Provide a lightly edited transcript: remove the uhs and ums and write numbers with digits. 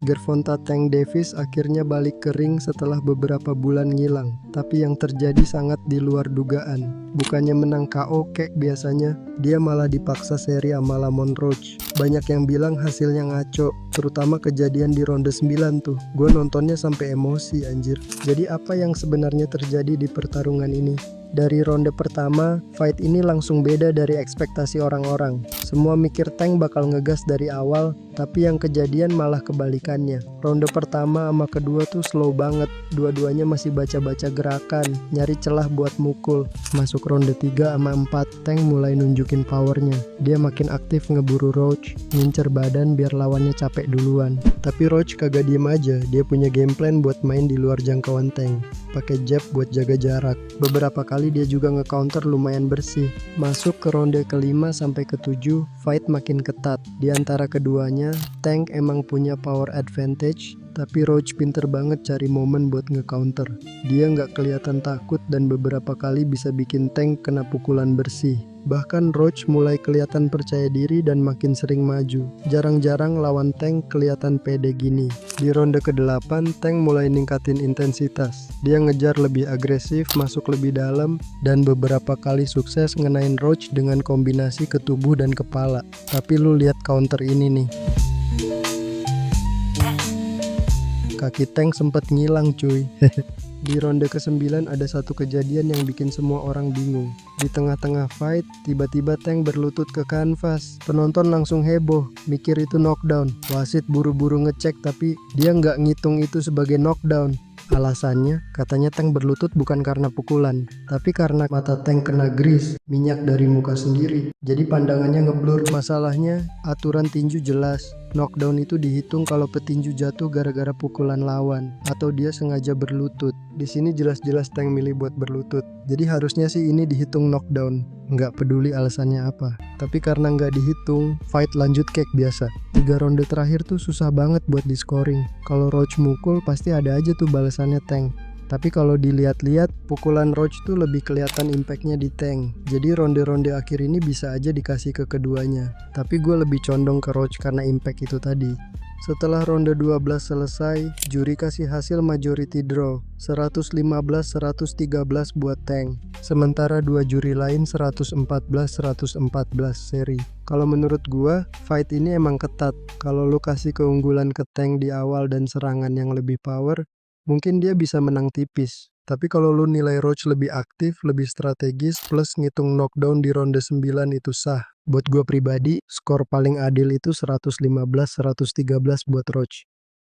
Gervonta Tank Davis akhirnya balik ke ring setelah beberapa bulan ngilang, tapi yang terjadi sangat di luar dugaan. Bukannya menang KO kayak biasanya, dia malah dipaksa seri sama Lamont Roach. Banyak yang bilang hasilnya ngaco, terutama kejadian di ronde 9 tuh. Gue nontonnya sampai emosi anjir. Jadi apa yang sebenarnya terjadi di pertarungan ini? Dari ronde pertama, fight ini langsung beda dari ekspektasi orang-orang. Semua mikir Tank bakal ngegas dari awal, tapi yang kejadian malah kebalikannya. Ronde pertama sama kedua tuh slow banget, dua-duanya masih baca-baca gerakan, nyari celah buat mukul. Masuk ronde 3 sama 4, Tank mulai nunjukin powernya. Dia makin aktif ngeburu Roach, ngincer badan biar lawannya capek duluan. Tapi Roach kagak diem aja, dia punya game plan buat main di luar jangkauan Tank. Pakai jab buat jaga jarak. Beberapa kali dia juga nge-counter lumayan bersih. Masuk ke ronde ke-5 sampai ke-7, fight makin ketat. Di antara keduanya, Tank emang punya power advantage, tapi Roach pinter banget cari momen buat nge-counter. Dia nggak kelihatan takut dan beberapa kali bisa bikin Tank kena pukulan bersih. Bahkan Roach mulai kelihatan percaya diri dan makin sering maju. Jarang-jarang lawan Tank kelihatan pede gini. Di ronde ke-8, Tank mulai ningkatin intensitas. Dia ngejar lebih agresif, masuk lebih dalam, dan beberapa kali sukses ngenain Roach dengan kombinasi ke tubuh dan kepala. Tapi lu lihat counter ini nih. Kaki Tank sempet ngilang cuy. Di ronde ke-9 ada satu kejadian yang bikin semua orang bingung. Di tengah-tengah fight, tiba-tiba Tank berlutut ke kanvas. Penonton langsung heboh, mikir itu knockdown. Wasit buru-buru ngecek tapi dia nggak ngitung itu sebagai knockdown. Alasannya, katanya Tank berlutut bukan karena pukulan, tapi karena mata Tank kena grease, minyak dari muka sendiri. Jadi pandangannya ngeblur. Masalahnya, aturan tinju jelas. Knockdown itu dihitung kalau petinju jatuh gara-gara pukulan lawan atau dia sengaja berlutut. Di sini jelas-jelas Tank milih buat berlutut. Jadi harusnya sih ini dihitung knockdown. Nggak peduli alasannya apa. Tapi karena nggak dihitung, fight lanjut kayak biasa. 3 ronde terakhir tuh susah banget buat di scoring. Kalau Roach mukul pasti ada aja tuh balasannya Tank. Tapi kalau dilihat-lihat, pukulan Roach tuh lebih kelihatan impactnya di Tank. Jadi ronde-ronde akhir ini bisa aja dikasih ke keduanya. Tapi gue lebih condong ke Roach karena impact itu tadi. Setelah ronde 12 selesai, juri kasih hasil majority draw 115-113 buat Tank. Sementara dua juri lain 114-114 seri. Kalau menurut gua, fight ini emang ketat. Kalau lu kasih keunggulan ke Tank di awal dan serangan yang lebih power, mungkin dia bisa menang tipis. Tapi kalau lu nilai Roach lebih aktif, lebih strategis, plus ngitung knockdown di ronde 9 itu sah. Buat gua pribadi, skor paling adil itu 115-113 buat Roach.